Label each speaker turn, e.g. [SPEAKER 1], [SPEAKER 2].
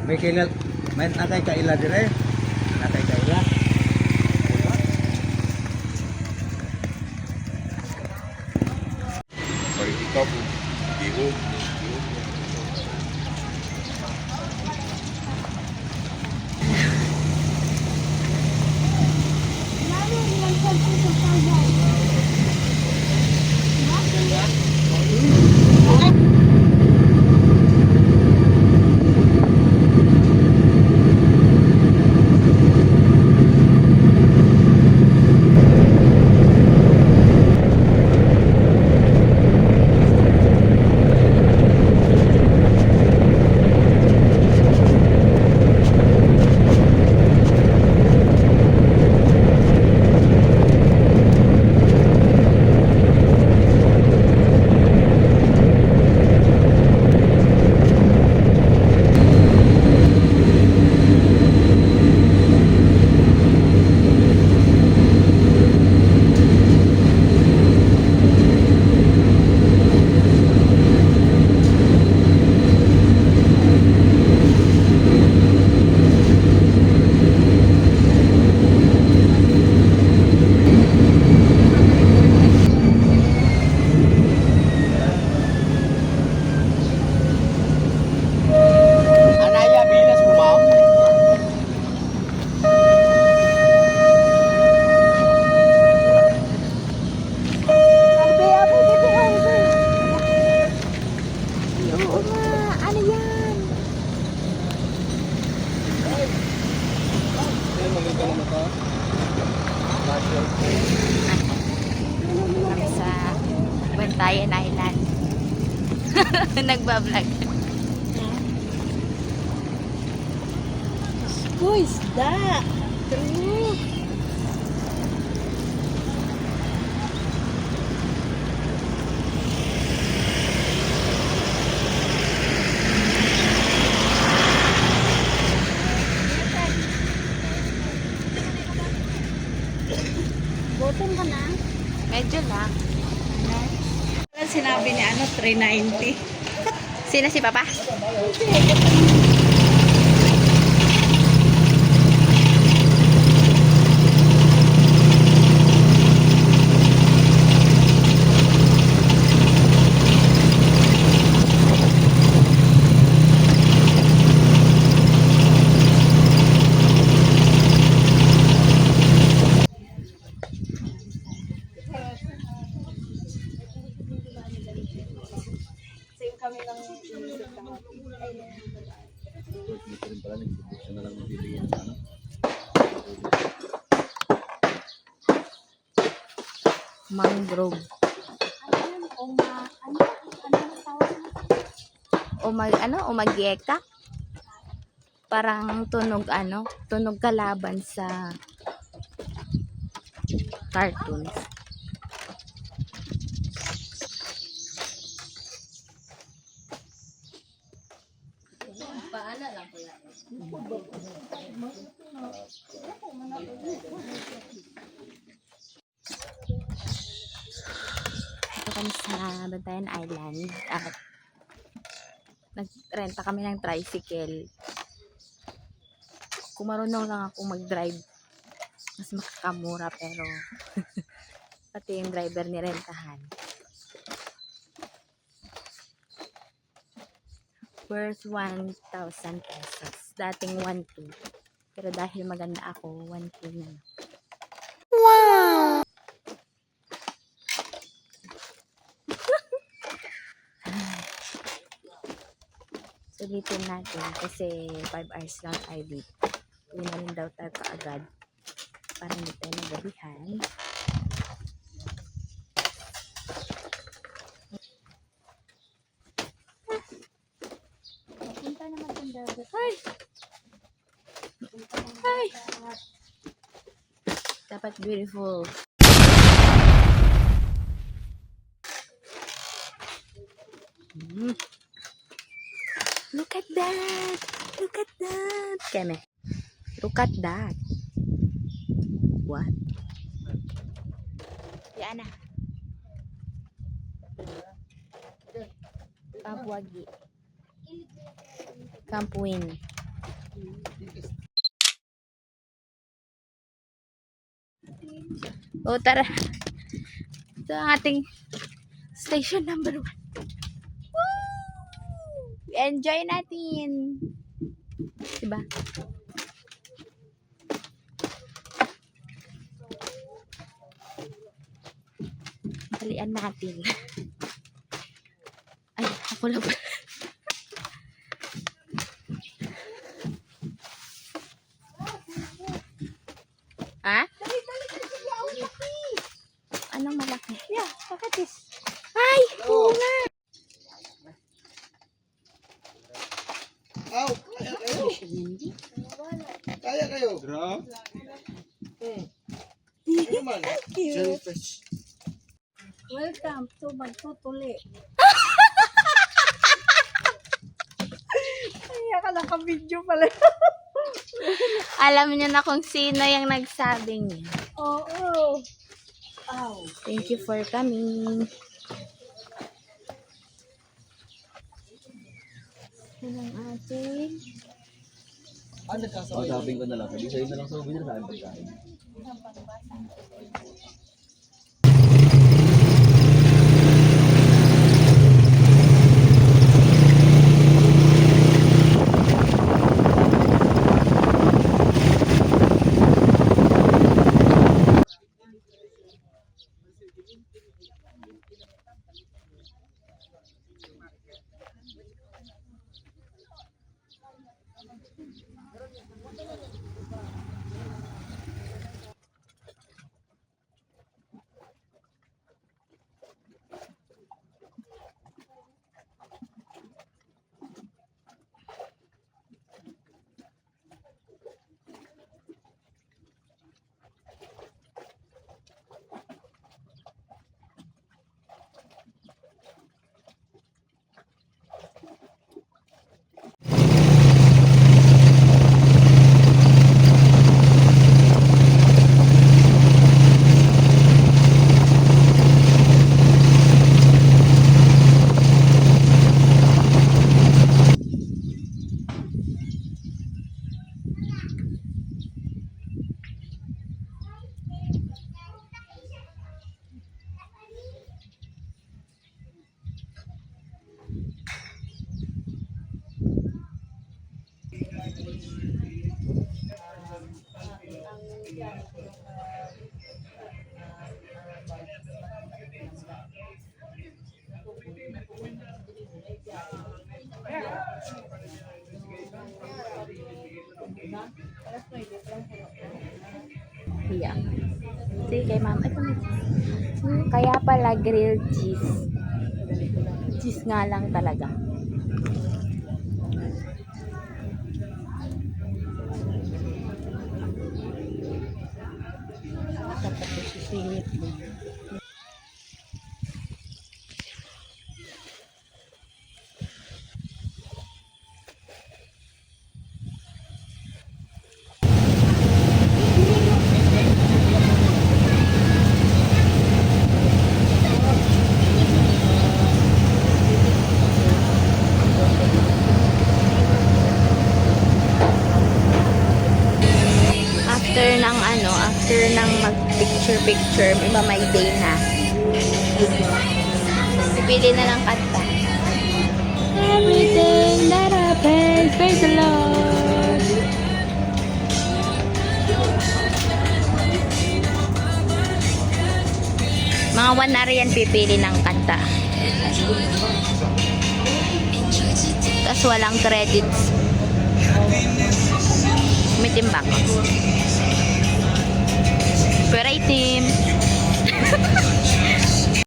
[SPEAKER 1] May kaila, may natay kaila dire. Natay kaila.
[SPEAKER 2] Pag ikaw po, bihog.
[SPEAKER 1] Anaya bilas mo ma'am.
[SPEAKER 3] Ano yan? Kami sa Bantayan Island. Nagbablog.
[SPEAKER 4] Who is that? True.
[SPEAKER 3] Gutom ka na? Medyo lang.
[SPEAKER 4] Sinabi niya 390.
[SPEAKER 3] Sino si Papa? Mangrove. Umagyeka. Parang tunog kalaban sa cartoons. Ito kami sa Bantayan Island at nagrenta kami ng tricycle. Kung marunong lang ako mag-drive, mas makakamura, pero pati yung driver nirentahan. Worth 1,000 pesos. Dating 1,200. Pero dahil maganda ako, 1,200 na. Wow! Sulitin natin kasi 5 hours lang tayo dito. Uwi na rin daw tayo kaagad para hindi tayo nagabihan. Punta naman yung dagat.
[SPEAKER 4] Ay!
[SPEAKER 3] Ay!
[SPEAKER 4] Dapat beautiful. Look at that! Look at that! Keme. Look at that. What?
[SPEAKER 3] Yan na. Papuagi.
[SPEAKER 4] Campuin.
[SPEAKER 3] O tara. Ito ang ating station number 1. Woo! Enjoy natin. Diba? Dalian natin. Ay, ako lang pala. Ha? Anong malaki?
[SPEAKER 4] Yeah, pakatis.
[SPEAKER 3] Ay, oo nga.
[SPEAKER 1] Aw, kaya kayo. Kaya kayo. Gra. Ano naman? Jellyfish.
[SPEAKER 4] Welcome to Magtutuli. Ay, akala ka video pala.
[SPEAKER 3] Alam niyo na kung sino yung nagsabing niya.
[SPEAKER 4] Oo. Ow.
[SPEAKER 3] Thank you for coming. Yan ang ating
[SPEAKER 1] Ano nagkasama?
[SPEAKER 2] Sabi ko na lang, sabi sa'yo na lang sa video sa akin pagkain.
[SPEAKER 3] yeah. Sige kay ma'am. Ito may kaya pala grilled cheese. Cheese nga lang talaga. Dapat sisingit mo. After ng mag-picture, iba may day na. Pipili na lang kanta. Everything that happens, praise the Lord. Mga 1 na yan pipili ng kanta. Tapos walang credits. May timbang. Per item.